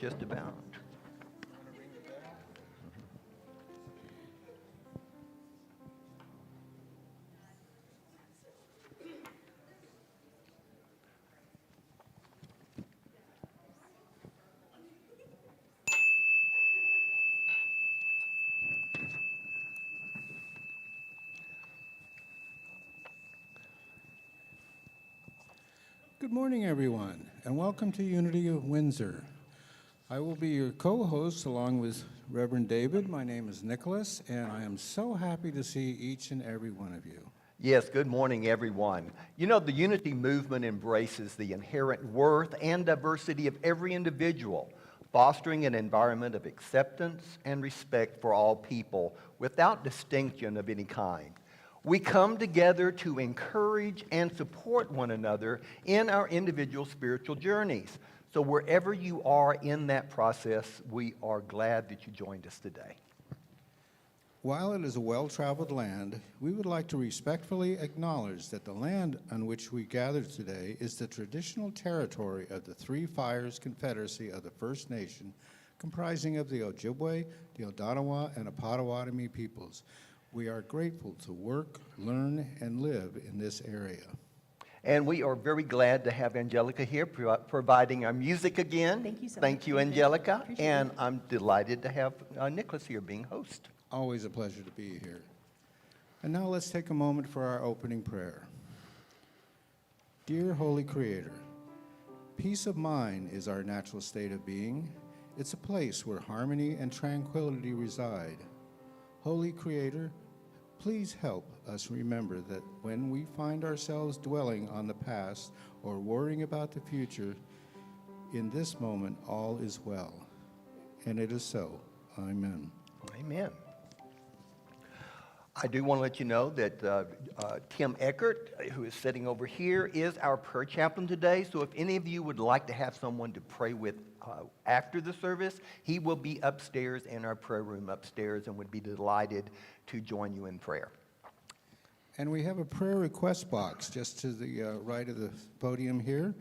just about. Good morning, everyone, and welcome to Unity of Windsor. I will be your co-host along with Reverend David. My name is Nicholas, and I am so happy to see each and every one of you. Yes, good morning, everyone. You know, the Unity movement embraces the inherent worth and diversity of every individual, fostering an environment of acceptance and respect for all people without distinction of any kind. We come together to encourage and support one another in our individual spiritual journeys. So wherever you are in that process, we are glad that you joined us today. While it is a well-traveled land, we would like to respectfully acknowledge that the land on which we gather today is the traditional territory of the Three Fires Confederacy of the First Nation, comprising of the Ojibwe, the Odawa, and the Potawatomi peoples. We are grateful to work, learn, and live in this area. And we are very glad to have Angelica here providing our music again. Thank you so much. Thank you, Angelica. And I'm delighted to have Nicholas here being host. Always a pleasure to be here. And now let's take a moment for our opening prayer. Dear Holy Creator, peace of mind is our natural state of being. It's a place where harmony and tranquility reside. Holy Creator, please help us remember that when we find ourselves dwelling on the past or worrying about the future, in this moment all is well. And it is so. Amen. Amen. I do want to let you know that Tim Eckert, who is sitting over here, is our prayer chaplain today. So if any of you would like to have someone to pray with after the service, he will be upstairs in our prayer room upstairs and would be delighted to join you in prayer. And we have a prayer request box just to the right of the podium here.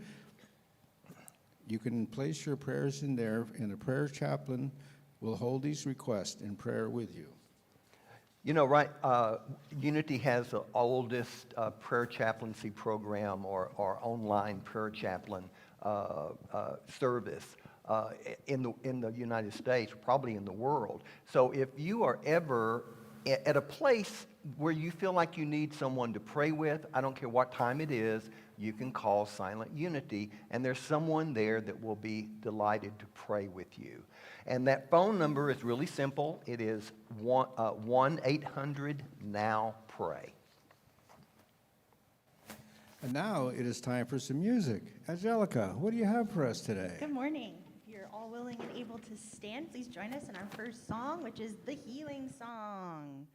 You can place your prayers in there, and the prayer chaplain will hold these requests in prayer with you. You know, right, Unity has the oldest prayer chaplaincy program or online prayer chaplain service in the United States, probably in the world. So if you are ever at a place where you feel like you need someone to pray with, I don't care what time it is, you can call Silent Unity, and there's someone there that will be delighted to pray with you. And that phone number is really simple. It is 1-800-NOW-PRAY. And now it is time for some music. Angelica, what do you have for us today? Good morning. If you're all willing and able to stand, please join us in our first song, which is the Healing Song.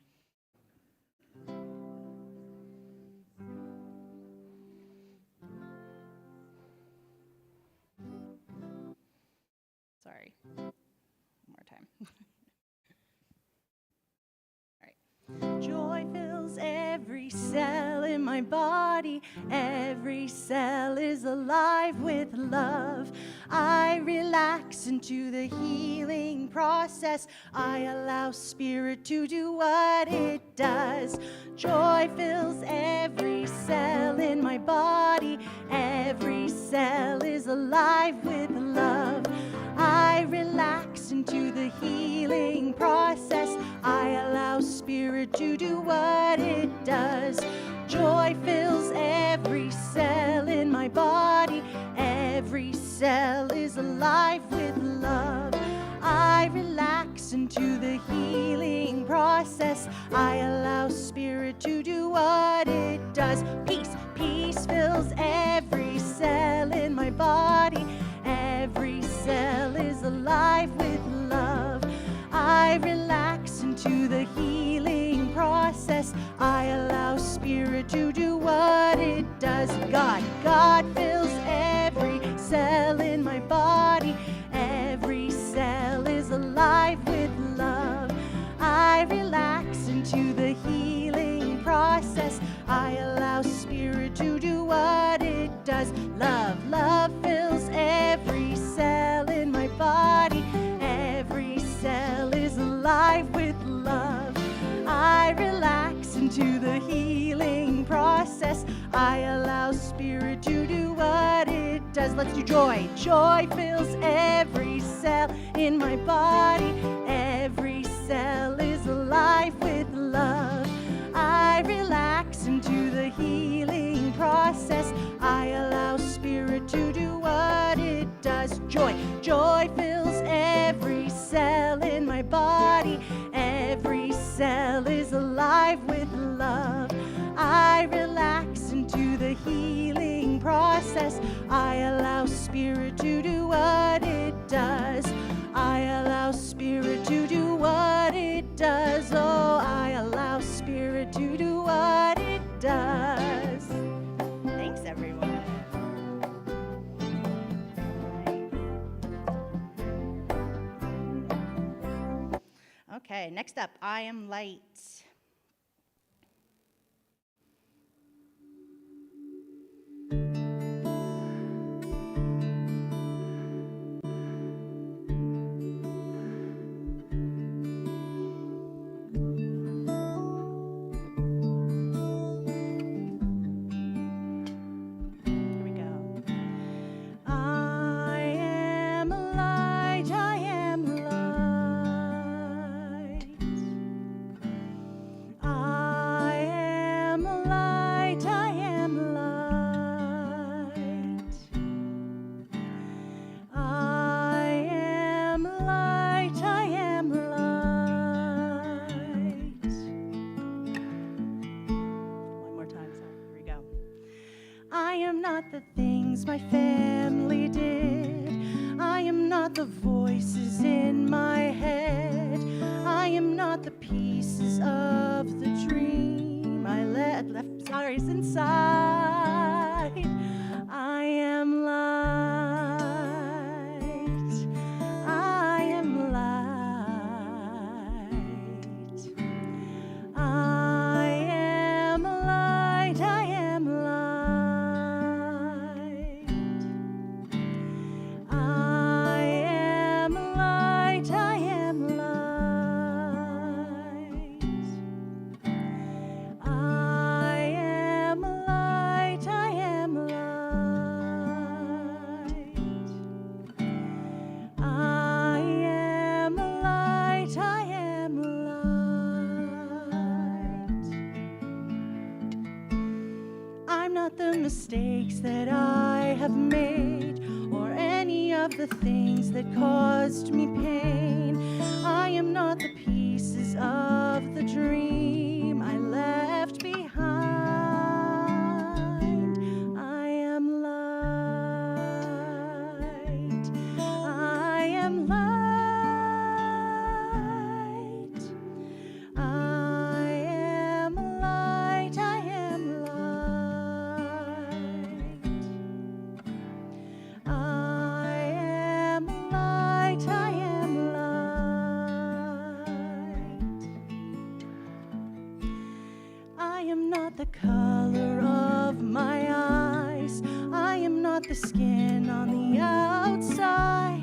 Sorry. One more time. All right. Joy fills every cell in my body. Every cell is alive with love. I relax into the healing process. I allow Spirit to do what it does. Joy fills every cell in my body. Every cell is alive with love. I relax into the healing process. I allow Spirit to do what it does. Joy fills every cell in my body. Every cell is alive with love. I relax into the healing process. I allow Spirit to do what it does. Peace fills every cell in my body. Every cell is alive with love. I relax into the healing process. I allow Spirit to do what it does. God fills every cell in my body. Every cell is alive with love. I relax into the healing process. I allow Spirit to do what it does. Love fills every cell in my body. into the healing process. I allow Spirit to do what it does. Let's do joy. Joy fills every cell in my body. Every cell is alive with love. I relax into the healing process. I allow Spirit to do what it does. Joy. Joy fills every cell in my body. Every cell is alive with love. I relax into the healing process. I allow Spirit to do what it does. I allow Spirit to do what it does. Oh, I allow Spirit to do what it does. Thanks, everyone. Okay, next up, I am light. The things my family did. I am not the voices in my head. I am not the pieces of the dream I left inside. I am light. I am light. I am light. I am light. The mistakes that I have made, or any of the things that caused me pain. I am not the pieces of the dream I left behind. I am light. I am light. I am light. I am light. The color of my eyes. I am not the skin on the outside.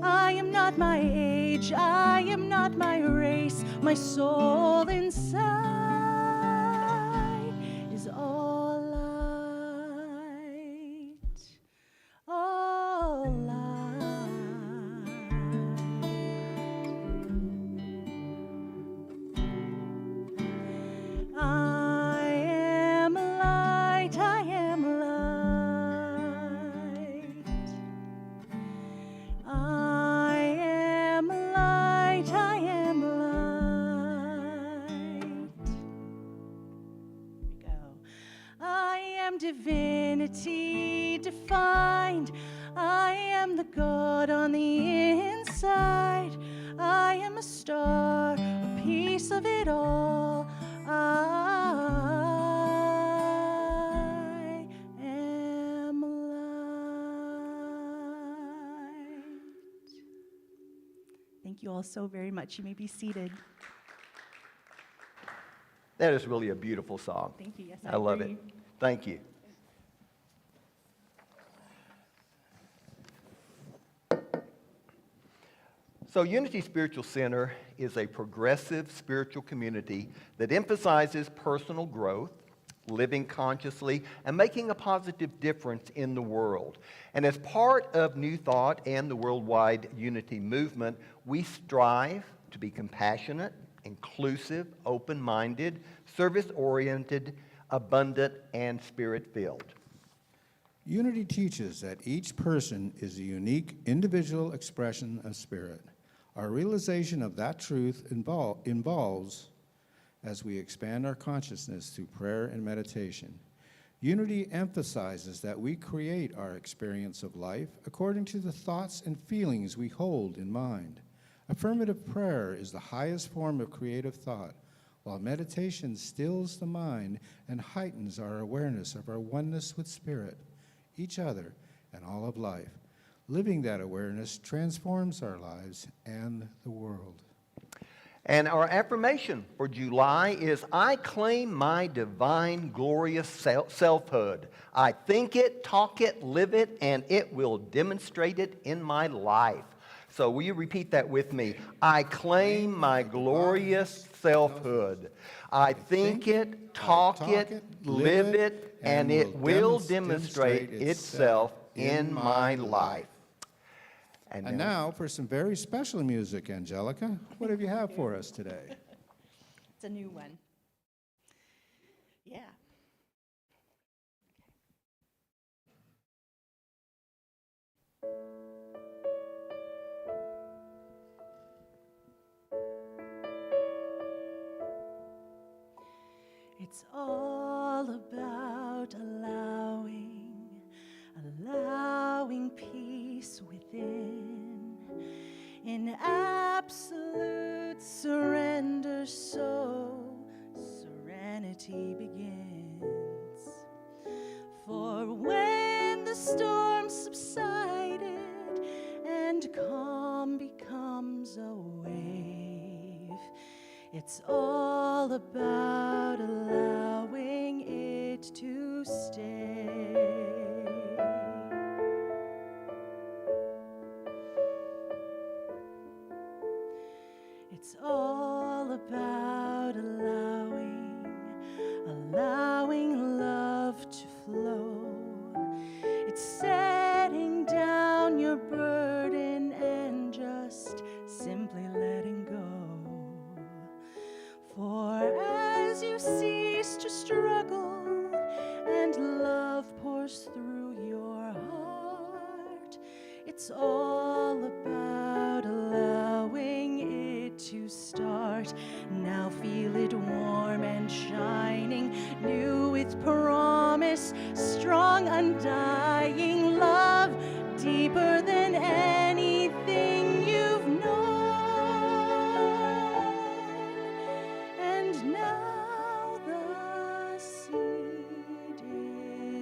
I am not my age. I am not my race. My soul inside is all light. All light. I am light. I am light. I am light. I am light. Here we go. I am divinity defined. I am the God on the inside. I am a star, a piece of it all. I am light. Thank you all so very much. You may be seated. That is really a beautiful song. Thank you. Yes, I love it. Thank you. So Unity Spiritual Center is a progressive spiritual community that emphasizes personal growth, living consciously, and making a positive difference in the world. And as part of New Thought and the worldwide unity movement, we strive to be compassionate, inclusive, open-minded, service-oriented, abundant, and spirit-filled. Unity teaches that each person is a unique individual expression of spirit. Our realization of that truth involves as we expand our consciousness through prayer and meditation. Unity emphasizes that we create our experience of life according to the thoughts and feelings we hold in mind. Affirmative prayer is the highest form of creative thought, while meditation stills the mind and heightens our awareness of our oneness with spirit, each other, and all of life. Living that awareness transforms our lives and the world. And our affirmation for July is, I claim my divine, glorious selfhood. I think it, talk it, live it, and it will demonstrate it in my life. So will you repeat that with me? I claim my glorious selfhood. I think it, talk it, live it, and it will demonstrate itself in my life. And now for some very special music, Angelica. What have you have for us today? It's a new one. Yeah. It's all about allowing peace within. In absolute surrender, so serenity begins. For when the storm subsided and calm becomes a wave, it's all about allowing it to stay. It's all about allowing love to flow. It's setting down your burden and just simply letting go. For as you cease to struggle and love pours through your heart, it's all about allowing it to start. Now feel it warm and shining, new with promise, strong, undying love, deeper than anything you've known. And now the seed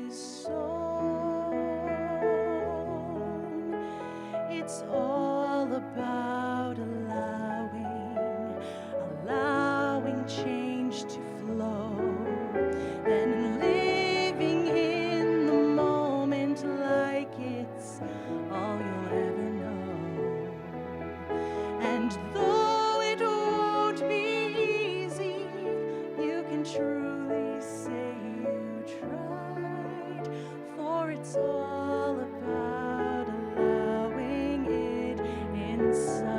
is sown. It's all about allowing change to flow, then living in the moment like it's all you'll ever know. And though it won't be easy, you can truly say you tried, for it's all about allowing it inside.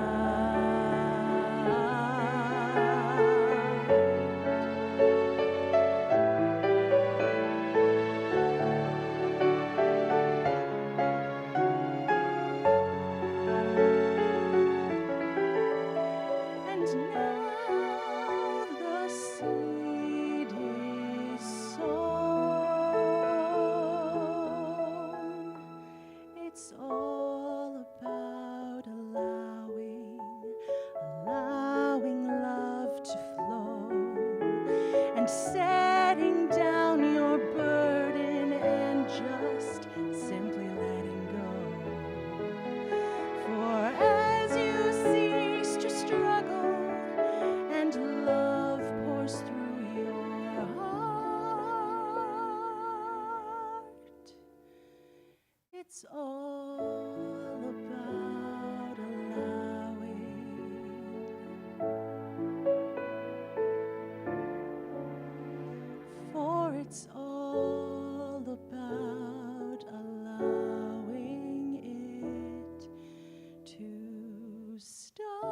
And now the seed is sown. It's all about allowing love to flow, and setting down your burden and just simply letting go. For as you cease to struggle and love pours through your heart, it's all about allowing it's all about allowing it to start.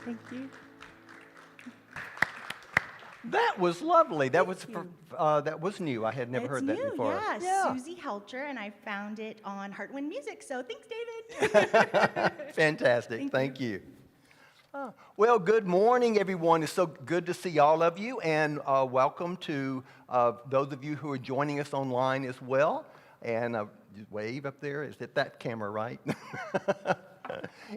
Thank you. That was lovely. That was you. that was new. I had never It's heard that new, before. yeah. Susie Helcher, and I found it on Heartwind Music. So thanks, David. Fantastic. Thank you. Well, good morning, everyone. It's so good to see all of you, and welcome to those of you who are joining us online as well. And just wave up there. Is it that camera, right?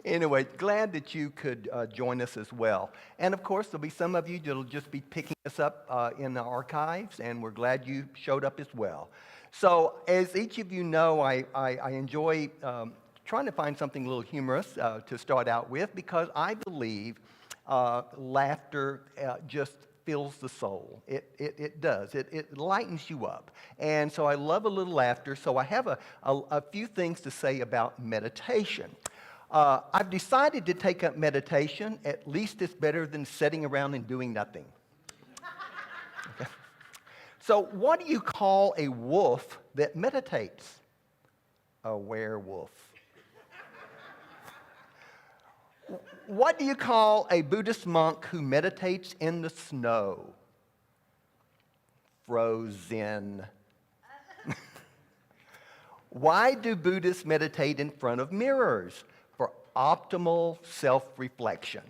Anyway, glad that you could join us as well. And of course, there'll be some of you that'll just be picking us up in the archives, and we're glad you showed up as well. So, as each of you know, I enjoy trying to find something a little humorous to start out with, because I believe laughter just fills the soul. It does. It lightens you up. And so I love a little laughter. So I have a few things to say about meditation. I've decided to take up meditation. At least it's better than sitting around and doing nothing. Okay. So what do you call a wolf that meditates? A werewolf. What do you call a Buddhist monk who meditates in the snow? Frozen. Why do Buddhists meditate in front of mirrors? For optimal self-reflection.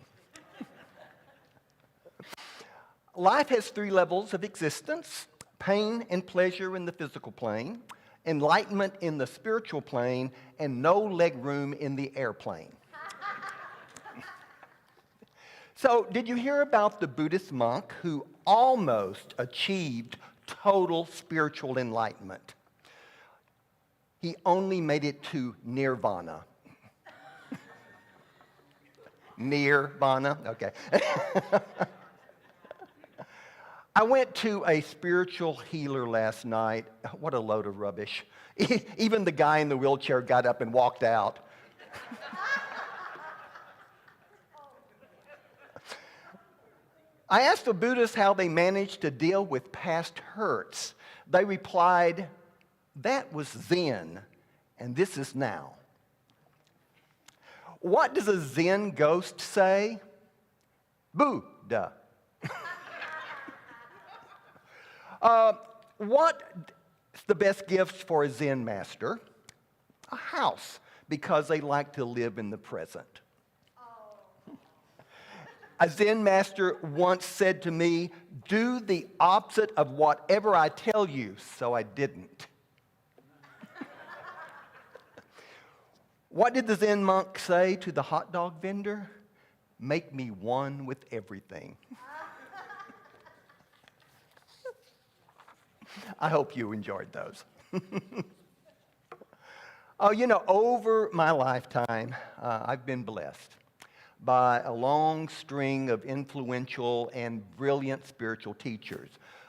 Life has 3 levels of existence: pain and pleasure in the physical plane, enlightenment in the spiritual plane, and no leg room in the airplane. So, did you hear about the Buddhist monk who almost achieved total spiritual enlightenment? He only made it to nirvana. Nirvana? Okay. I went to a spiritual healer last night. What a load of rubbish. Even the guy in the wheelchair got up and walked out. I asked the Buddhists how they managed to deal with past hurts. They replied, "That was then, and this is now." What does a Zen ghost say? Buddha. What's the best gift for a Zen master? A house, because they like to live in the present. A Zen master once said to me, "Do the opposite of whatever I tell you," so I didn't. What did the Zen monk say to the hot dog vendor? "Make me one with everything." I hope you enjoyed those. Oh, over my lifetime, I've been blessed by a long string of influential and brilliant spiritual teachers,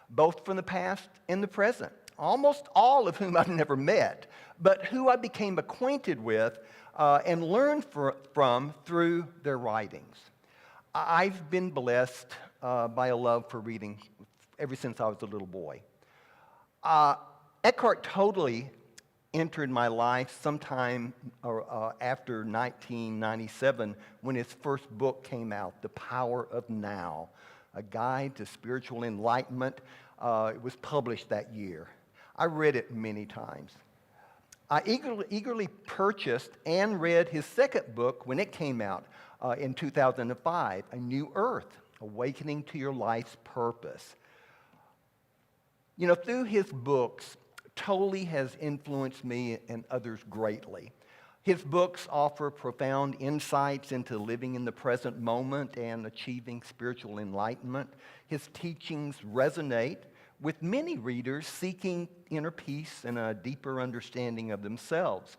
both from the past and the present, almost all of whom I've never met, but who I became acquainted with and learned from through their writings. I've been blessed by a love for reading ever since I was a little boy. Eckhart Tolle entered my life sometime after 1997, when his first book came out, The Power of Now, A Guide to Spiritual Enlightenment. It was published that year. I read it many times. I eagerly purchased and read his second book when it came out in 2005, A New Earth, Awakening to Your Life's Purpose. Through his books, Tolle has influenced me and others greatly. His books offer profound insights into living in the present moment and achieving spiritual enlightenment. His teachings resonate with many readers seeking inner peace and a deeper understanding of themselves.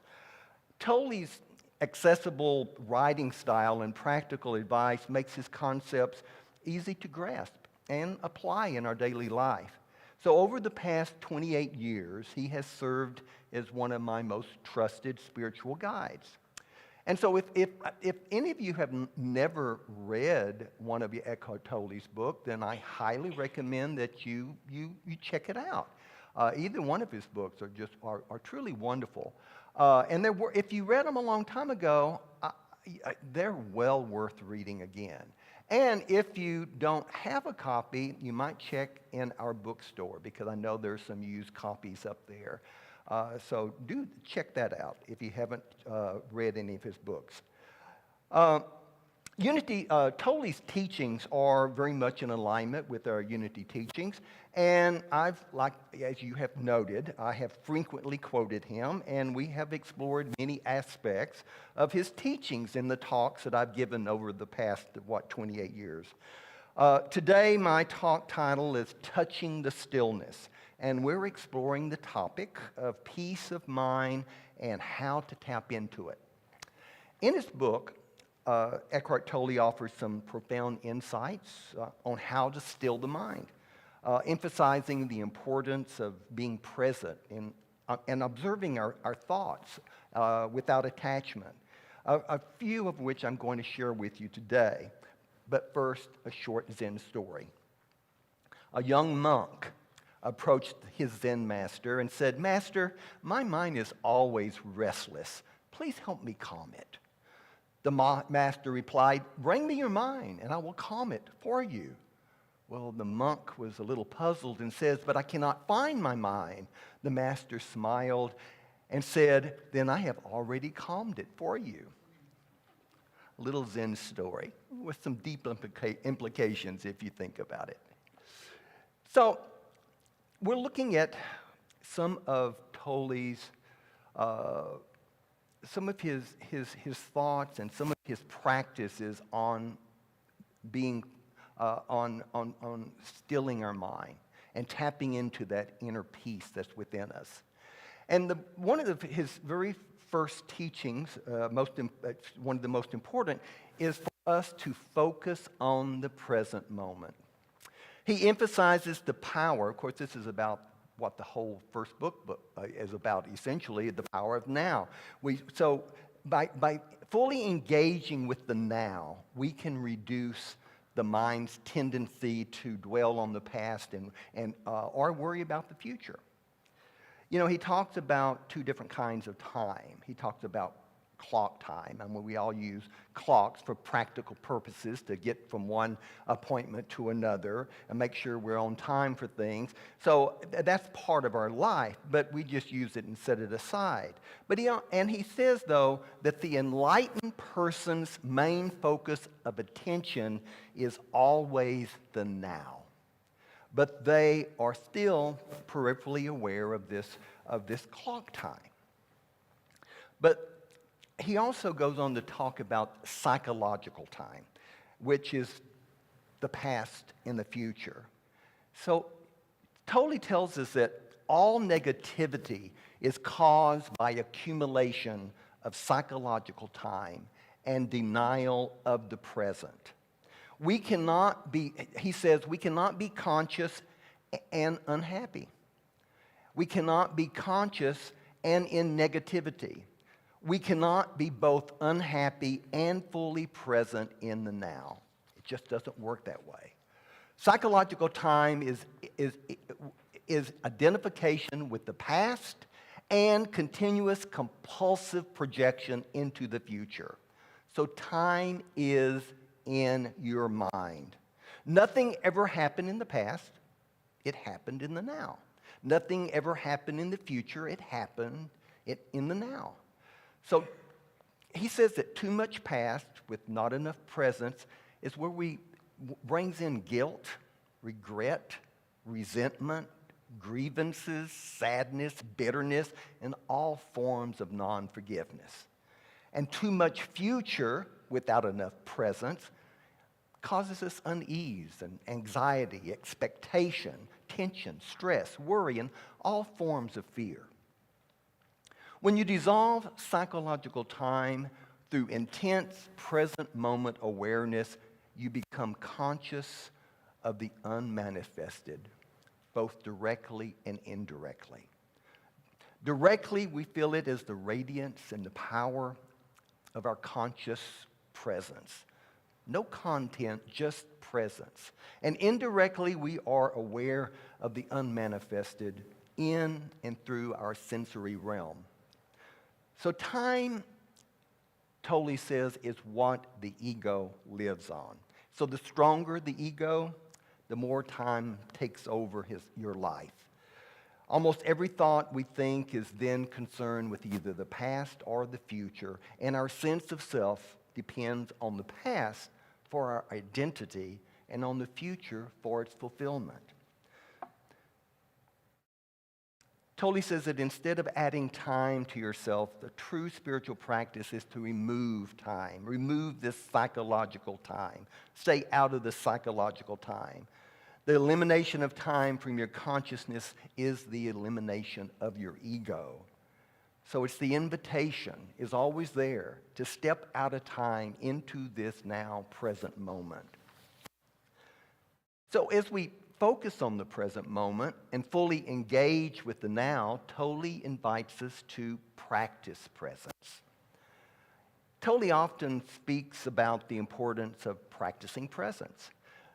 Tolle's accessible writing style and practical advice makes his concepts easy to grasp and apply in our daily life. So over the past 28 years, he has served as one of my most trusted spiritual guides. And so if any of you have never read one of Eckhart Tolle's books, then I highly recommend that you check it out. Either one of his books are truly wonderful. And if you read them a long time ago, they're well worth reading again. And if you don't have a copy, you might check in our bookstore, because I know there's some used copies up there. So do check that out if you haven't read any of his books. Tolle's teachings are very much in alignment with our Unity teachings, and as you have noted, I have frequently quoted him, and we have explored many aspects of his teachings in the talks that I've given over the past, 28 years. Today, my talk title is Touching the Stillness, and we're exploring the topic of peace of mind and how to tap into it. In his book, Eckhart Tolle offers some profound insights on how to still the mind, emphasizing the importance of being present and observing our thoughts without attachment, a few of which I'm going to share with you today. But first, a short Zen story. A young monk approached his Zen master and said, "Master, my mind is always restless. Please help me calm it." The master replied, "Bring me your mind, and I will calm it for you." Well, the monk was a little puzzled and says, "But I cannot find my mind." The master smiled and said, "Then I have already calmed it for you." A little Zen story with some deep implications if you think about it. So, we're looking at some of Tolle's some of his thoughts and some of his practices on being on stilling our mind and tapping into that inner peace that's within us. And one of his very first teachings, one of the most important, is for us to focus on the present moment. He emphasizes the power. Of course, this is about what the whole first book is about, essentially, the power of now. So by fully engaging with the now, we can reduce the mind's tendency to dwell on the past or worry about the future. You know, he talks about two different kinds of time. He talks about clock time, and we all use clocks for practical purposes to get from one appointment to another and make sure we're on time for things. So that's part of our life, but we just use it and set it aside. But he says, though, that the enlightened person's main focus of attention is always the now. But they are still peripherally aware of this clock time. But he also goes on to talk about psychological time, which is the past and the future. So Tolle tells us that all negativity is caused by accumulation of psychological time and denial of the present. He says, we cannot be conscious and unhappy. We cannot be conscious and in negativity. We cannot be both unhappy and fully present in the now. It just doesn't work that way. Psychological time is identification with the past and continuous compulsive projection into the future. So time is in your mind. Nothing ever happened in the past. It happened in the now. Nothing ever happened in the future. It happened in the now. So he says that too much past with not enough presence is where brings in guilt, regret, resentment, grievances, sadness, bitterness, and all forms of non-forgiveness. And too much future without enough presence causes us unease and anxiety, expectation, tension, stress, worry, and all forms of fear. When you dissolve psychological time through intense present moment awareness, you become conscious of the unmanifested, both directly and indirectly. Directly, we feel it as the radiance and the power of our conscious presence. No content, just presence. And indirectly, we are aware of the unmanifested in and through our sensory realm. So time, Tolle says, is what the ego lives on. So the stronger the ego, the more time takes over your life. Almost every thought we think is then concerned with either the past or the future, and our sense of self depends on the past for our identity and on the future for its fulfillment. Tolle says that instead of adding time to yourself, the true spiritual practice is to remove time, remove this psychological time, stay out of the psychological time. The elimination of time from your consciousness is the elimination of your ego. So it's the invitation is always there to step out of time into this now present moment. So as we focus on the present moment and fully engage with the now, Tolle invites us to practice presence. Tolle often speaks about the importance of practicing presence.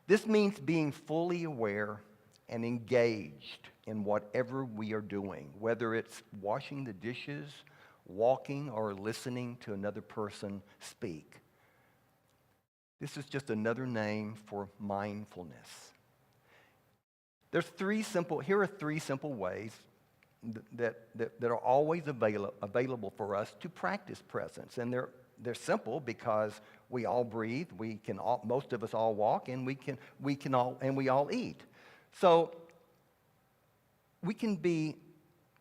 This means being fully aware and engaged in whatever we are doing, whether it's washing the dishes, walking, or listening to another person speak. This is just another name for mindfulness. Here are three simple ways that are always available for us to practice presence. And they're simple because we all breathe, most of us all walk, and we all eat. So we can be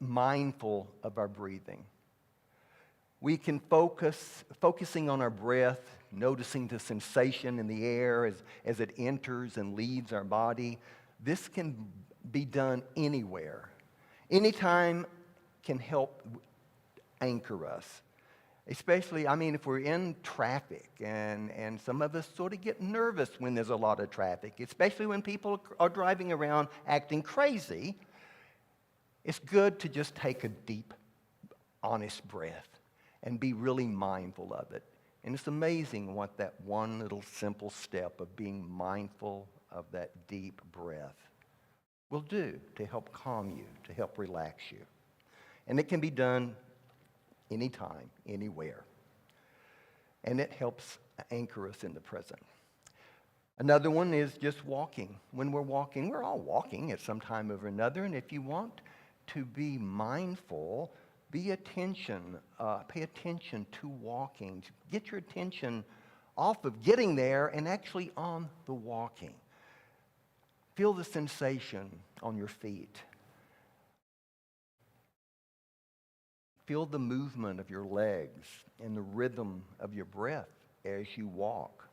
mindful of our breathing. We can focusing on our breath, noticing the sensation in the air as it enters and leaves our body. This can be done anywhere. Anytime can help anchor us. Especially, if we're in traffic, and some of us sort of get nervous when there's a lot of traffic, especially when people are driving around acting crazy. It's good to just take a deep, honest breath and be really mindful of it. And it's amazing what that one little simple step of being mindful of that deep breath will do to help calm you, to help relax you. And it can be done anytime, anywhere. And it helps anchor us in the present. Another one is just walking. When we're walking, we're all walking at some time or another, and if you want to be mindful, pay attention to walking. Get your attention off of getting there and actually on the walking. Feel the sensation on your feet. Feel the movement of your legs and the rhythm of your breath as you walk.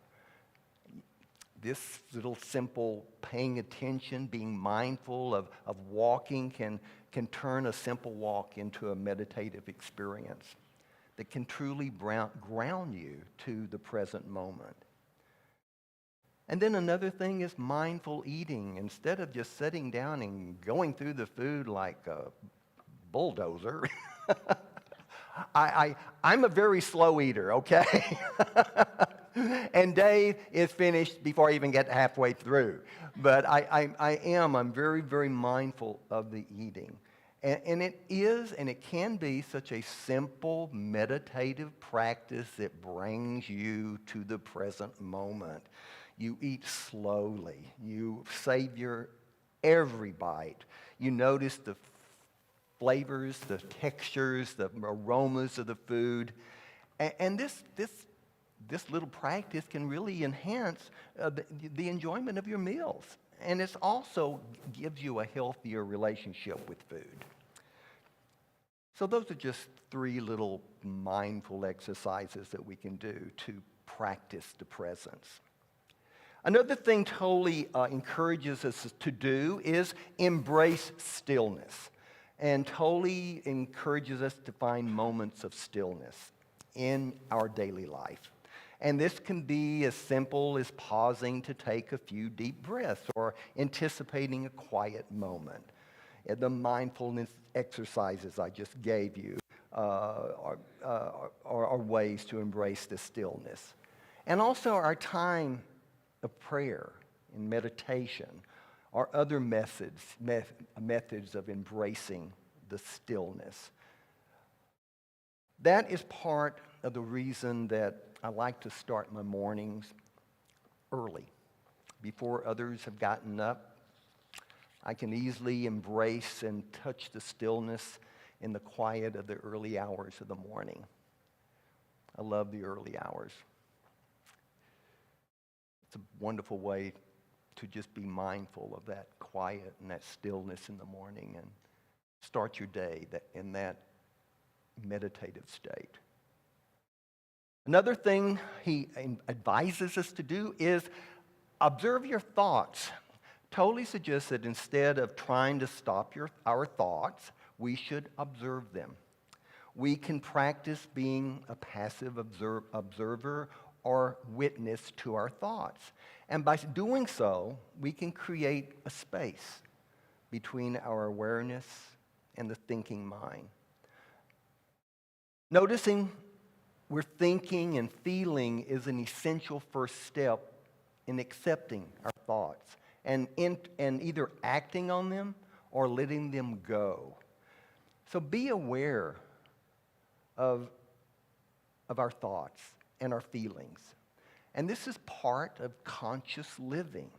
This little simple paying attention, being mindful of walking can turn a simple walk into a meditative experience that can truly ground you to the present moment. And then another thing is mindful eating. Instead of just sitting down and going through the food like a bulldozer, I'm a very slow eater, okay? And Dave is finished before I even get halfway through. But I'm very, very mindful of the eating. And it is, and it can be, such a simple meditative practice that brings you to the present moment. You eat slowly. You savor every bite. You notice the flavors, the textures, the aromas of the food. And this little practice can really enhance the enjoyment of your meals. And it also gives you a healthier relationship with food. So those are just three little mindful exercises that we can do to practice the presence. Another thing Tolle encourages us to do is embrace stillness. And Tolle encourages us to find moments of stillness in our daily life. And this can be as simple as pausing to take a few deep breaths or anticipating a quiet moment. And the mindfulness exercises I just gave you are ways to embrace the stillness. And also our time of prayer and meditation are other methods of embracing the stillness. That is part of the reason that I like to start my mornings early, before others have gotten up. I can easily embrace and touch the stillness in the quiet of the early hours of the morning. I love the early hours. It's a wonderful way to just be mindful of that quiet and that stillness in the morning and start your day in that meditative state. Another thing he advises us to do is observe your thoughts. Totally suggests that instead of trying to stop our thoughts, we should observe them. We can practice being a passive observer or witness to our thoughts. And by doing so, we can create a space between our awareness and the thinking mind. Noticing we're thinking and feeling is an essential first step in accepting our thoughts and either acting on them or letting them go. So be aware of our thoughts and our feelings. And this is part of conscious living.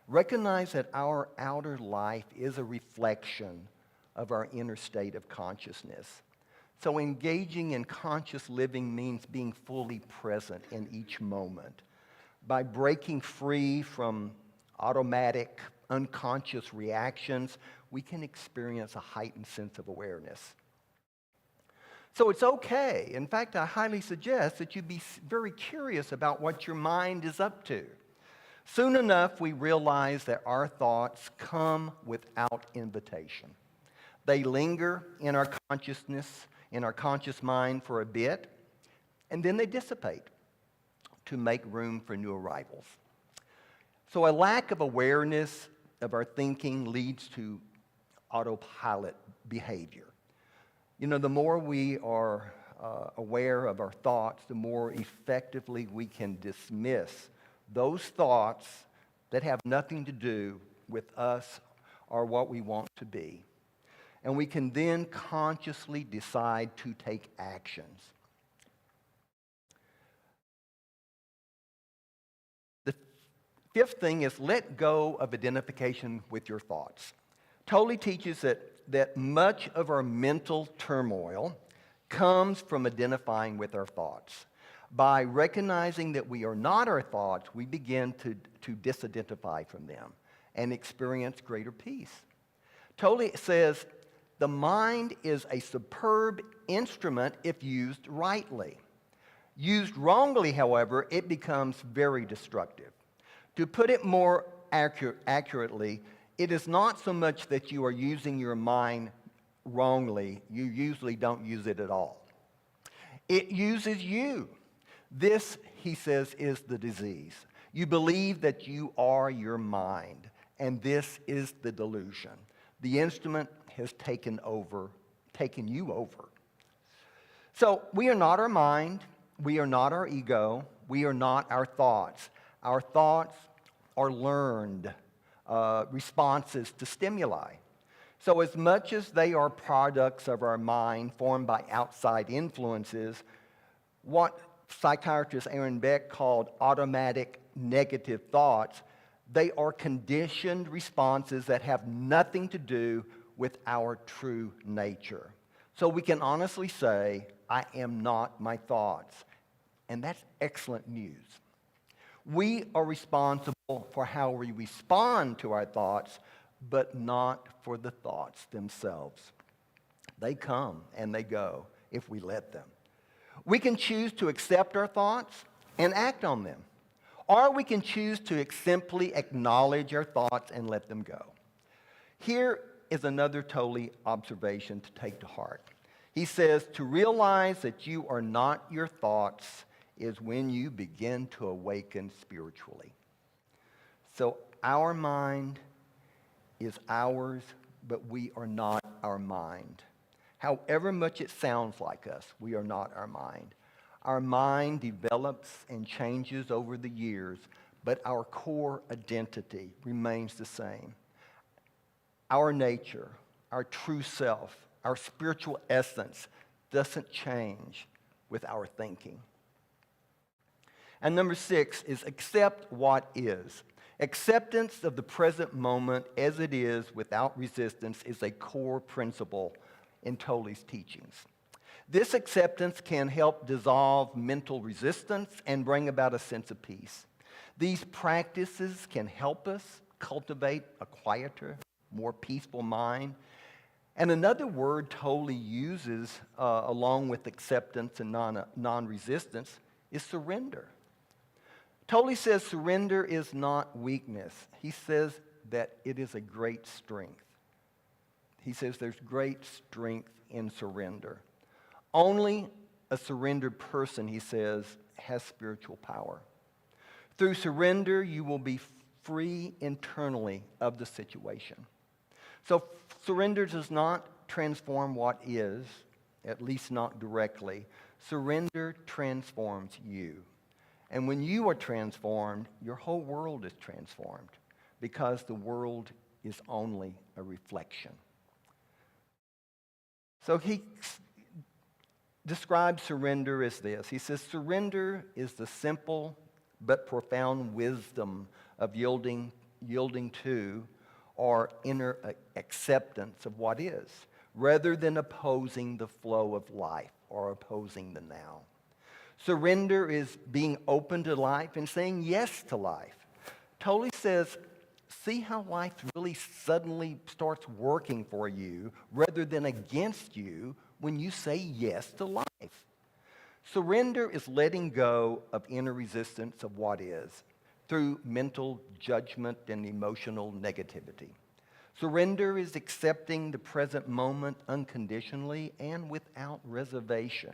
Recognize that our outer life is a reflection of our inner state of consciousness. So engaging in conscious living means being fully present in each moment. By breaking free from automatic, unconscious reactions, we can experience a heightened sense of awareness. So it's okay. In fact, I highly suggest that you be very curious about what your mind is up to. Soon enough, we realize that our thoughts come without invitation. They linger in our consciousness, in our conscious mind for a bit, and then they dissipate to make room for new arrivals. So a lack of awareness of our thinking leads to autopilot behavior. You know, the more we are aware of our thoughts, the more effectively we can dismiss those thoughts that have nothing to do with us or what we want to be. And we can then consciously decide to take actions. The fifth thing is let go of identification with your thoughts. Tolle teaches that much of our mental turmoil comes from identifying with our thoughts. By recognizing that we are not our thoughts, we begin to disidentify from them and experience greater peace. Tolle says, the mind is a superb instrument if used rightly. Used wrongly, however, it becomes very destructive. To put it more accurately, it is not so much that you are using your mind wrongly. You usually don't use it at all. It uses you. This, he says, is the disease. You believe that you are your mind, and this is the delusion. The instrument has taken you over. So we are not our mind. We are not our ego. We are not our thoughts. Our thoughts are learned responses to stimuli. So as much as they are products of our mind formed by outside influences, what psychiatrist Aaron Beck called automatic negative thoughts, they are conditioned responses that have nothing to do with our true nature. So we can honestly say, I am not my thoughts. And that's excellent news. We are responsible for how we respond to our thoughts, but not for the thoughts themselves. They come and they go if we let them. We can choose to accept our thoughts and act on them. Or we can choose to simply acknowledge our thoughts and let them go. Here is another Tolle observation to take to heart. He says, to realize that you are not your thoughts is when you begin to awaken spiritually. So our mind is ours, but we are not our mind. However much it sounds like us, we are not our mind. Our mind develops and changes over the years, but our core identity remains the same. Our nature, our true self, our spiritual essence doesn't change with our thinking. And number 6 is accept what is. Acceptance of the present moment as it is without resistance is a core principle in Tolle's teachings. This acceptance can help dissolve mental resistance and bring about a sense of peace. These practices can help us cultivate a quieter, more peaceful mind. And another word Tolle uses along with acceptance and non-resistance is surrender. Tolle says surrender is not weakness. He says that it is a great strength. He says there's great strength in surrender. Only a surrendered person, he says, has spiritual power. Through surrender, you will be free internally of the situation. So surrender does not transform what is, at least not directly. Surrender transforms you. And when you are transformed, your whole world is transformed because the world is only a reflection. So he describes surrender as this. He says, surrender is the simple but profound wisdom of yielding to or inner acceptance of what is, rather than opposing the flow of life or opposing the now. Surrender is being open to life and saying yes to life. Tolle says, see how life really suddenly starts working for you rather than against you when you say yes to life. Surrender is letting go of inner resistance of what is through mental judgment and emotional negativity. Surrender is accepting the present moment unconditionally and without reservation.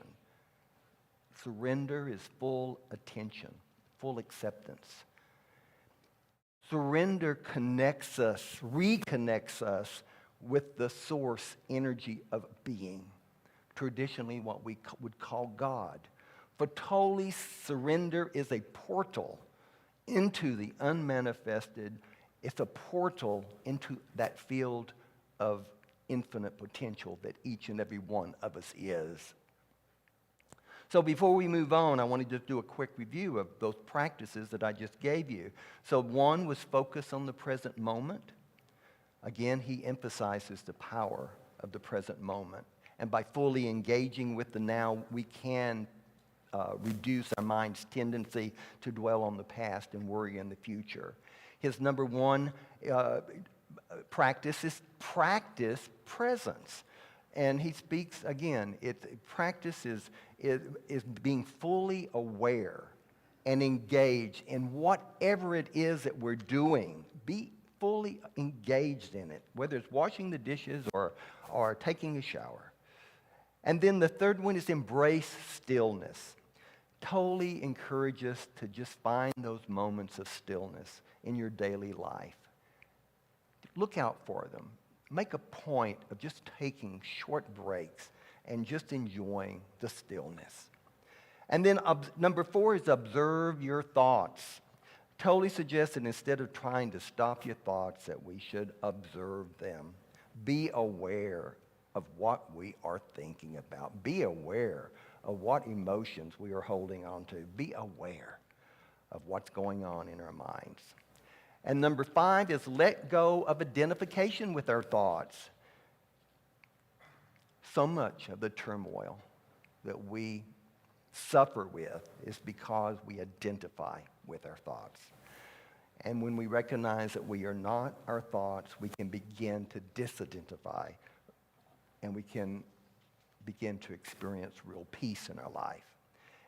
Surrender is full attention, full acceptance. Surrender connects us, reconnects us with the source energy of being, traditionally what we would call God. For Tolle, surrender is a portal into the unmanifested. It's a portal into that field of infinite potential that each and every one of us is. So before we move on, I want to just do a quick review of those practices that I just gave you. So one was focus on the present moment. Again, he emphasizes the power of the present moment. And by fully engaging with the now, we can reduce our mind's tendency to dwell on the past and worry in the future. His number one practice is practice presence. And he speaks, again, practice is being fully aware and engaged in whatever it is that we're doing. Be fully engaged in it, whether it's washing the dishes or taking a shower. And then the third one is embrace stillness. Tolle encourages us to just find those moments of stillness in your daily life. Look out for them. Make a point of just taking short breaks and just enjoying the stillness. And then number 4 is observe your thoughts. Tolle suggests that instead of trying to stop your thoughts, that we should observe them. Be aware of what we are thinking about. Be aware of what emotions we are holding on to. Be aware of what's going on in our minds. And number 5 is let go of identification with our thoughts. So much of the turmoil that we suffer with is because we identify with our thoughts. And when we recognize that we are not our thoughts, we can begin to disidentify, and we can begin to experience real peace in our life.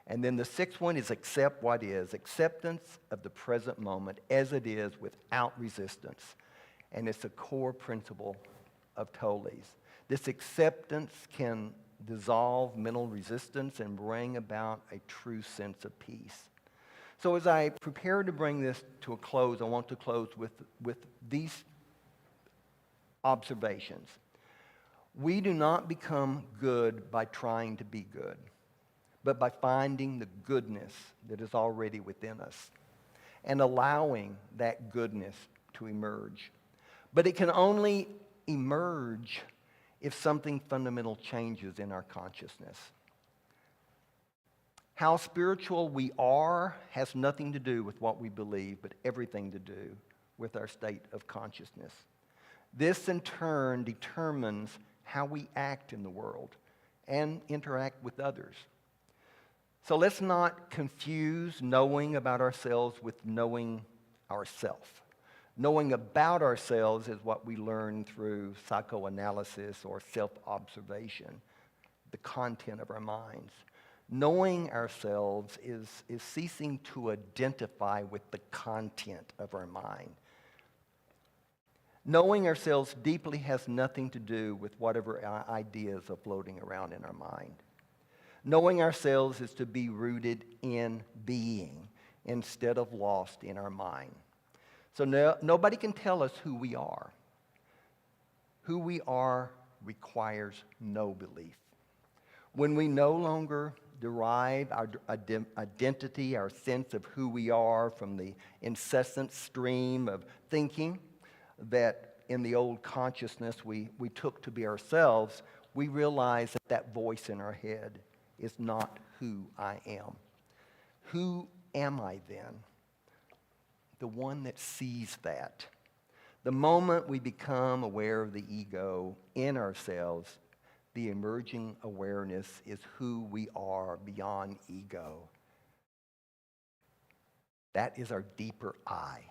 And then the 6th one is accept what is. Acceptance of the present moment as it is without resistance. And it's a core principle of Tolle's. This acceptance can dissolve mental resistance and bring about a true sense of peace. So as I prepare to bring this to a close, I want to close with these observations. We do not become good by trying to be good, but by finding the goodness that is already within us and allowing that goodness to emerge. But it can only emerge if something fundamental changes in our consciousness. How spiritual we are has nothing to do with what we believe, but everything to do with our state of consciousness. This, in turn, determines how we act in the world and interact with others. So let's not confuse knowing about ourselves with knowing ourselves. Knowing about ourselves is what we learn through psychoanalysis or self-observation, the content of our minds. Knowing ourselves is ceasing to identify with the content of our mind. Knowing ourselves deeply has nothing to do with whatever ideas are floating around in our mind. Knowing ourselves is to be rooted in being instead of lost in our mind. So nobody can tell us who we are. Who we are requires no belief. When we no longer derive our identity, our sense of who we are from the incessant stream of thinking that in the old consciousness we took to be ourselves, we realize that that voice in our head is not who I am. Who am I then? The one that sees that. The moment we become aware of the ego in ourselves, the emerging awareness is who we are beyond ego. That is our deeper I.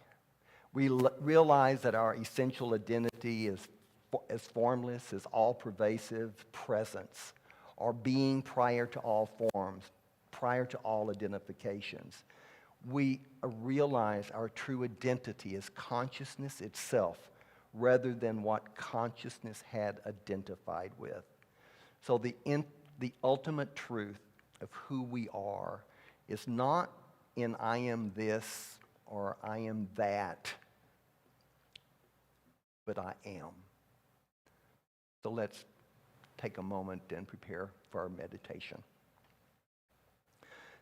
We realize that our essential identity is as formless, as all-pervasive presence, or being prior to all forms, prior to all identifications. We realize our true identity is consciousness itself rather than what consciousness had identified with. So the ultimate truth of who we are is not in I am this or I am that, but I am. So let's take a moment and prepare for our meditation.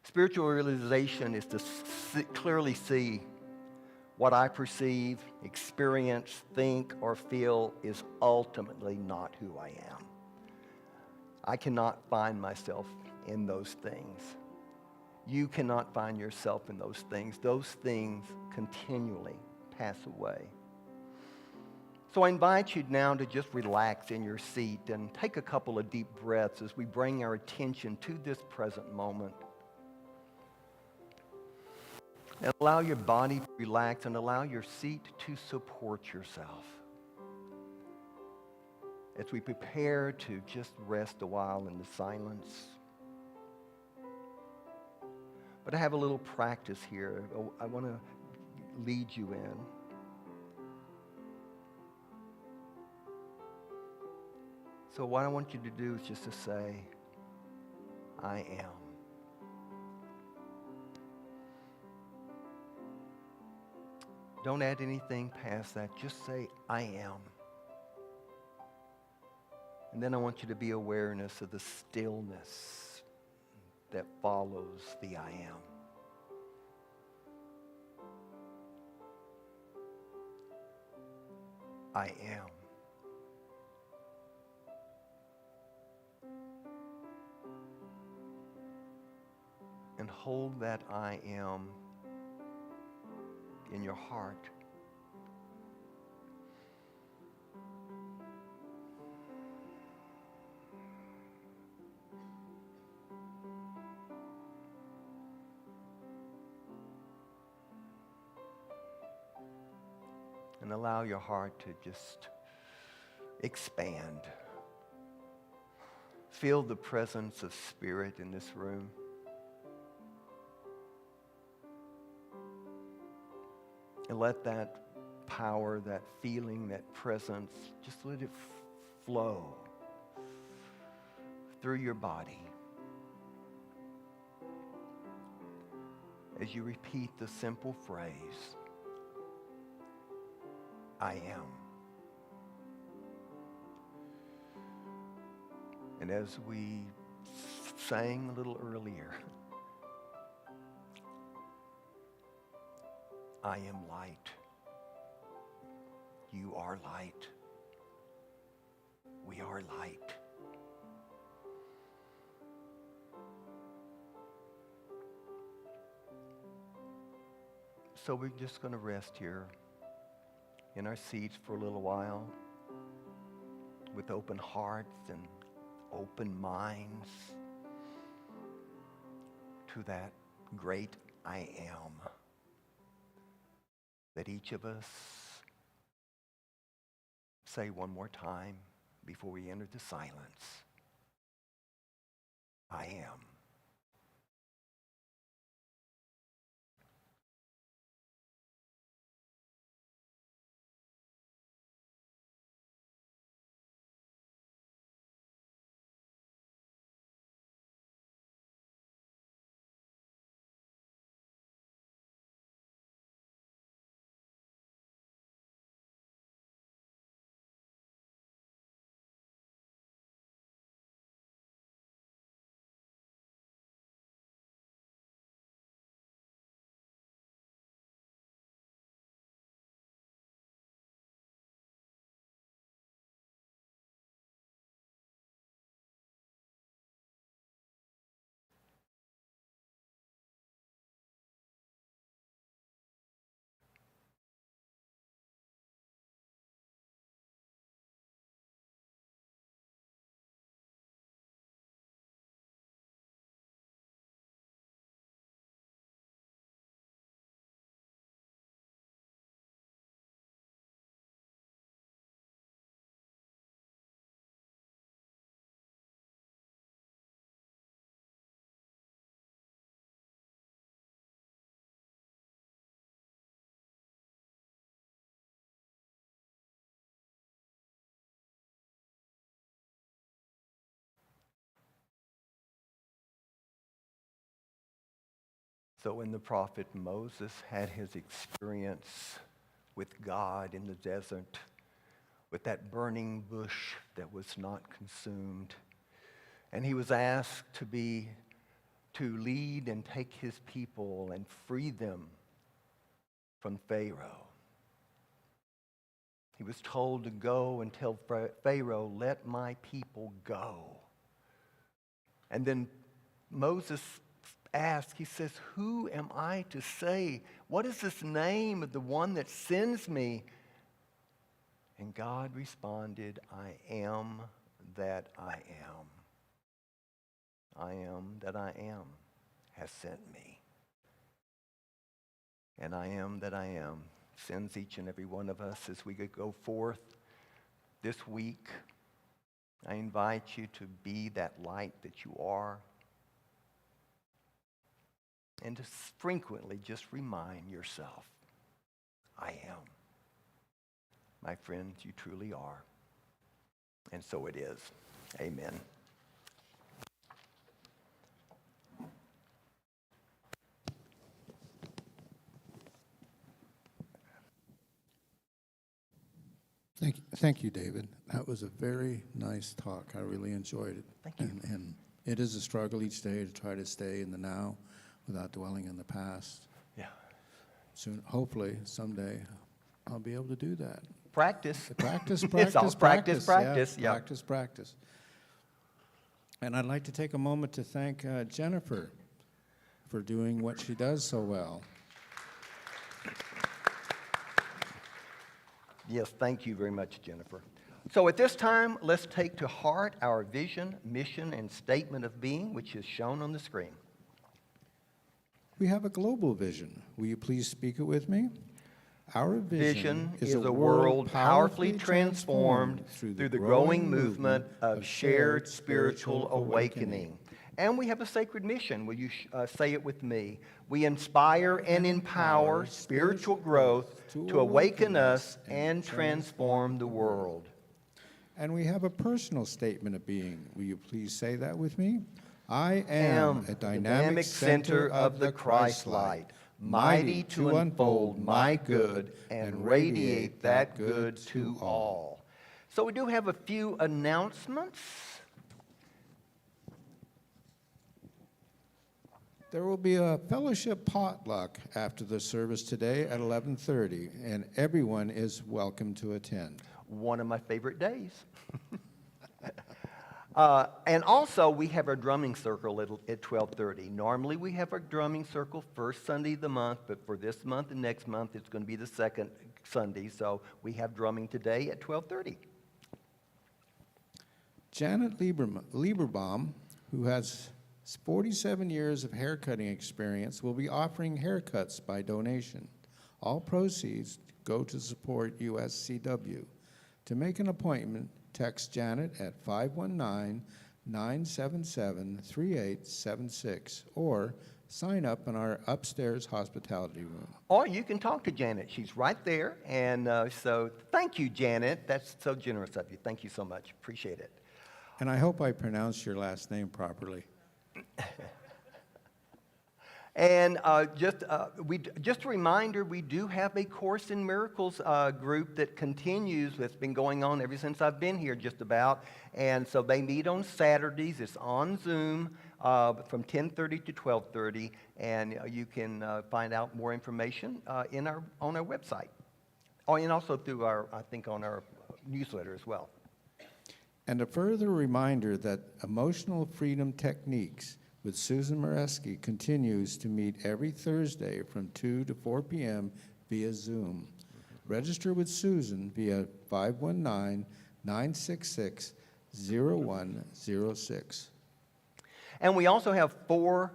Spiritual realization is to clearly see what I perceive, experience, think, or feel is ultimately not who I am. I cannot find myself in those things. You cannot find yourself in those things. Those things continually pass away. So I invite you now to just relax in your seat and take a couple of deep breaths as we bring our attention to this present moment. And allow your body to relax and allow your seat to support yourself. As we prepare to just rest a while in the silence. But I have a little practice here. I want to lead you in. So what I want you to do is just to say, I am. Don't add anything past that. Just say, I am. And then I want you to be awareness of the stillness that follows the I am. I am. And hold that I am in your heart. And allow your heart to just expand. Feel the presence of spirit in this room. And let that power, that feeling, that presence, just let it flow through your body as you repeat the simple phrase, I am. And as we sang a little earlier, I am light. You are light. We are light. So we're just going to rest here in our seats for a little while with open hearts and open minds to that great I am that each of us say one more time before we enter the silence. I am. So when the prophet Moses had his experience with God in the desert, with that burning bush that was not consumed, and he was asked to lead and take his people and free them from Pharaoh. He was told to go and tell Pharaoh, let my people go. And then Moses asked, he says, who am I to say? What is this name of the one that sends me? And God responded, I am that I am. I am that I am has sent me. And I am that I am sends each and every one of us as we go forth this week. I invite you to be that light that you are. And to frequently just remind yourself, I am. My friends, you truly are. And so it is. Amen. Thank you, David. That was a very nice talk. I really enjoyed it. Thank you. And it is a struggle each day to try to stay in the now without dwelling in the past. Yeah. Soon, hopefully, someday, I'll be able to do that. Practice. Practice, It's all practice. Yeah. Practice. And I'd like to take a moment to thank Jennifer for doing what she does so well. Yes, thank you very much, Jennifer. So at this time, let's take to heart our vision, mission, and statement of being, which is shown on the screen. We have a global vision. Will you please speak it with me? Our Vision is a world powerfully transformed through the growing movement of shared spiritual awakening. And we have a sacred mission. Will you say it with me? We inspire and empower spiritual growth to awaken us and transform the world. And we have a personal statement of being. Will you please say that with me? I am a dynamic center of the Christ light, mighty to unfold my good and radiate that good to all. So we do have a few announcements. There will be a fellowship potluck after the service today at 11:30, and everyone is welcome to attend. One of my favorite days. And also, we have our drumming circle at 12:30. Normally, we have our drumming circle first Sunday of the month, but for this month and next month, it's going to be the second Sunday. So we have drumming today at 12:30. Janet Lieberbaum, who has 47 years of haircutting experience, will be offering haircuts by donation. All proceeds go to support USCW. To make an appointment, text Janet at 519-977-3876 or sign up in our upstairs hospitality room. Or you can talk to Janet. She's right there. And so thank you, Janet. That's so generous of you. Thank you so much. Appreciate it. And I hope I pronounced your last name properly. And just a reminder, we do have a Course in Miracles group that continues. It's been going on ever since I've been here, just about. And so they meet on Saturdays. It's on Zoom from 10:30 to 12:30, and you can find out more information on our website, and also through on our newsletter as well. And a further reminder that Emotional Freedom Techniques with Susan Moreski continues to meet every Thursday from 2 to 4 p.m. via Zoom. Register with Susan via 519-966-0106. And we also have 4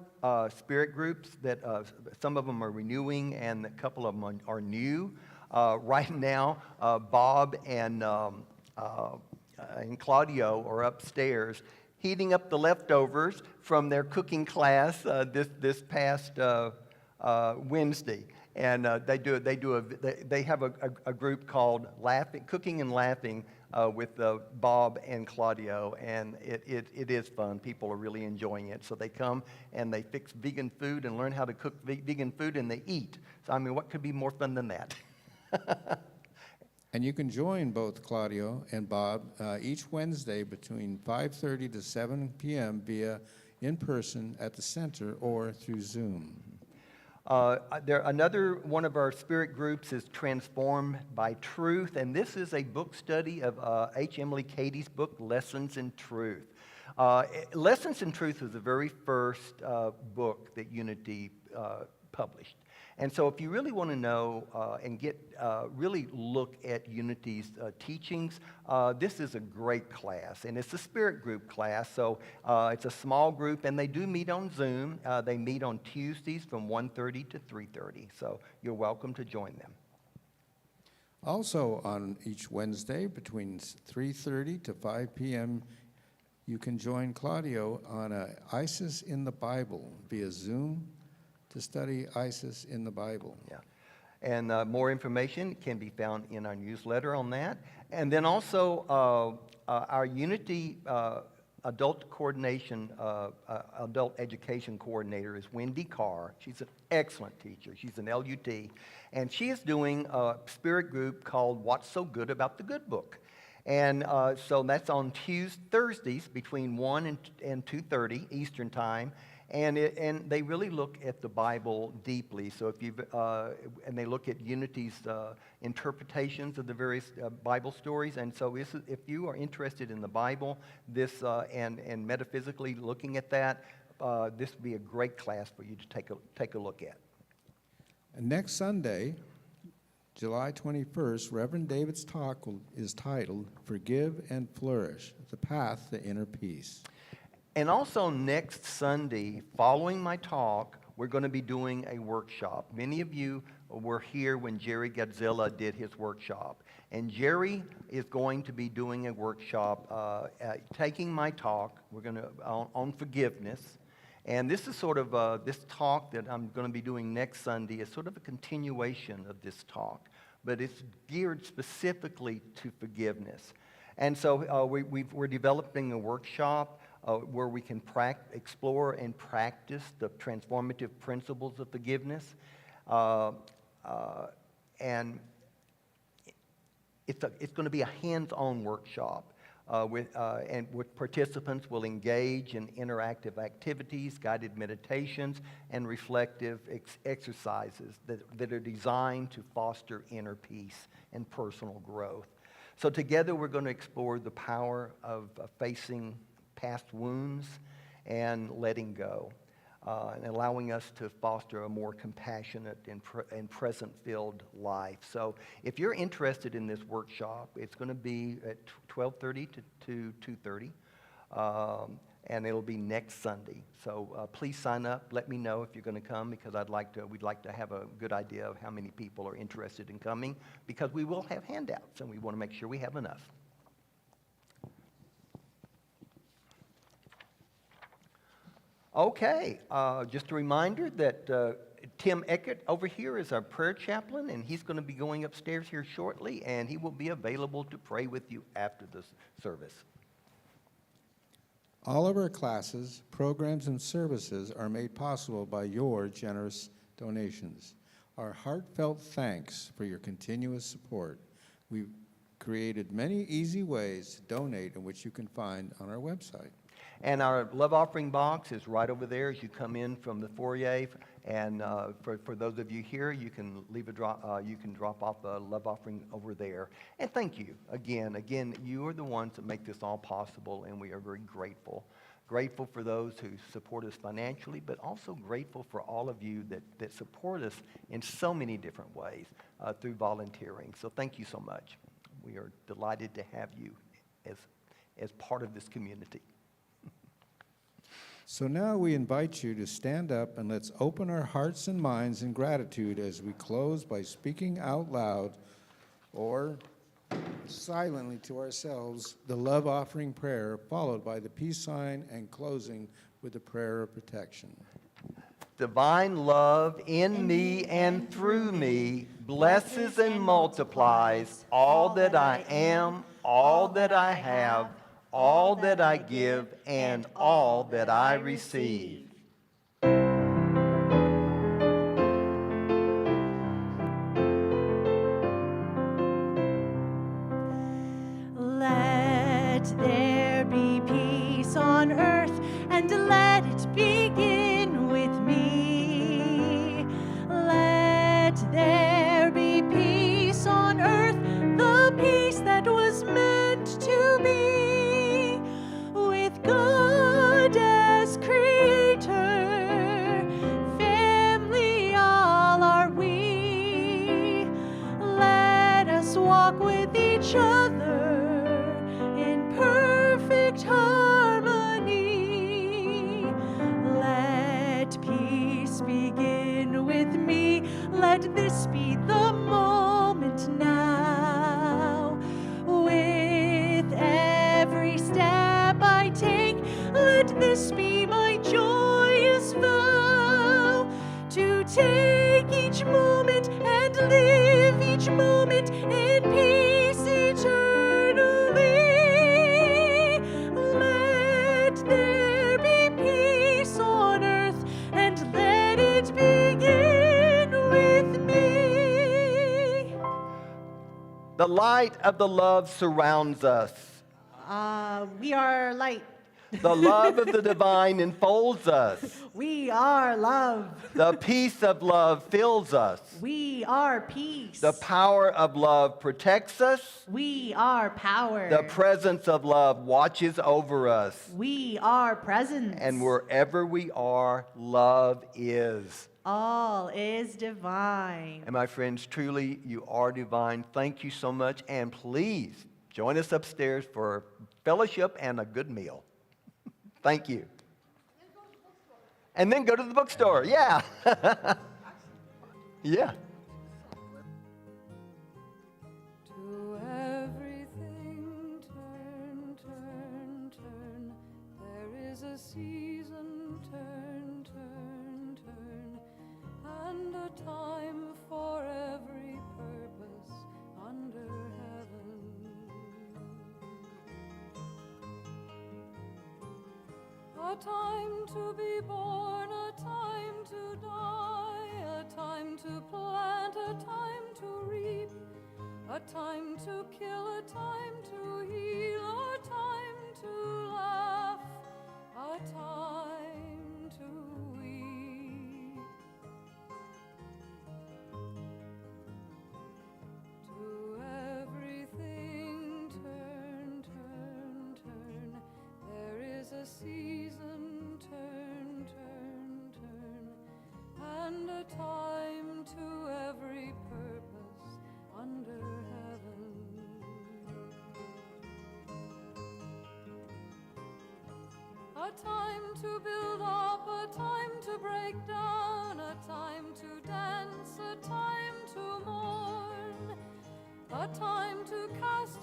spirit groups that some of them are renewing and a couple of them are new. Right now, Bob and Claudio are upstairs heating up the leftovers from their cooking class this past Wednesday, and they have a group called Cooking and Laughing with Bob and Claudio, and it is fun. People are really enjoying it. So they come and they fix vegan food and learn how to cook vegan food, and they eat. So I mean, what could be more fun than that? And you can join both Claudio and Bob each Wednesday between 5:30 to 7 p.m. via in person at the center or through Zoom. Another one of our spirit groups is Transformed by Truth, and this is a book study of H. Emily Cady's book, Lessons in Truth. Lessons in Truth was the very first book that Unity published. And so if you really want to know and really look at Unity's teachings, this is a great class. And it's a spirit group class, so it's a small group, and they do meet on Zoom. They meet on Tuesdays from 1:30 to 3:30, so you're welcome to join them. Also on each Wednesday between 3:30 to 5 p.m., you can join Claudio on ISIS in the Bible via Zoom to study ISIS in the Bible. Yeah. And more information can be found in our newsletter on that. And then also our Unity adult education coordinator is Wendy Carr. She's an excellent teacher. She's an LUT. And she is doing a spirit group called What's So Good About the Good Book. And so that's on Thursdays between 1 and 2:30 Eastern Time. And they really look at the Bible deeply. So and they look at Unity's interpretations of the various Bible stories. And so if you are interested in the Bible, and metaphysically looking at that, this would be a great class for you to take a look at. And next Sunday, July 21st, Reverend David's talk is titled "Forgive and Flourish: The Path to Inner Peace." And also next Sunday, following my talk, we're going to be doing a workshop. Many of you were here when Jerry Godzilla did his workshop. And Jerry is going to be doing a workshop, taking my talk. We're going to on forgiveness. And this is sort of this talk that I'm going to be doing next Sunday is sort of a continuation of this talk. But it's geared specifically to forgiveness. And so we're developing a workshop where we can explore and practice the transformative principles of forgiveness. And it's going to be a hands-on workshop with participants will engage in interactive activities, guided meditations, and reflective exercises that are designed to foster inner peace and personal growth. So together we're going to explore the power of facing past wounds and letting go, and allowing us to foster a more compassionate and present-filled life. So if you're interested in this workshop, it's going to be at 12:30 to 2:30, and it'll be next Sunday. So please sign up. Let me know if you're going to come, because we'd like to have a good idea of how many people are interested in coming, because we will have handouts, and we want to make sure we have enough. Okay, just a reminder that Tim Eckert over here is our prayer chaplain, and he's going to be going upstairs here shortly, and he will be available to pray with you after the service. All of our classes, programs, and services are made possible by your generous donations. Our heartfelt thanks for your continuous support. We've created many easy ways to donate, in which you can find on our website. And our love offering box is right over there as you come in from the foyer. And for those of you here, you can drop off a love offering over there. And thank you again. You are the ones that make this all possible, and we are very grateful. Grateful for those who support us financially, but also grateful for all of you that support us in so many different ways through volunteering. So thank you so much. We are delighted to have you as part of this community. So now we invite you to stand up, and let's open our hearts and minds in gratitude as we close by speaking out loud or silently to ourselves the love offering prayer, followed by the peace sign, and closing with the prayer of protection. Divine love in me and through me blesses and multiplies all that I am, all that I have, all that I give, and all that I receive. Let there be peace on earth, and let it begin with me. Let there be peace on earth, the peace that was meant to be, with God as creator, family all are we. Let us walk with each other in perfect harmony. Let peace begin with me. Let this be the moment now. With every step I take, let this be my joyous vow, to take each moment and live each moment in peace eternally. Let there be peace on earth, and let it begin with me. The light of the love surrounds us. We are light. The love of the divine enfolds us. We are love. The peace of love fills us. We are peace. The power of love protects us. We are power. The presence of love watches over us. We are presence. And wherever we are, love is. All is divine. And my friends, truly, you are divine. Thank you so much. And please join us upstairs for fellowship and a good meal. Thank you. And then go to the bookstore. Yeah. Yeah. To everything turn, turn, turn. There is a season, turn, turn, turn. And a time for every purpose under heaven. time to be born, a time to die, a time to plant, a time to reap, a time to kill, a time to heal, a time to laugh, a time to weep. To everything turn, turn, turn. There is a season, turn, turn, turn, and a time to every purpose under heaven. A time to build up, a time to break down, a time to dance, a time to mourn, a time to cast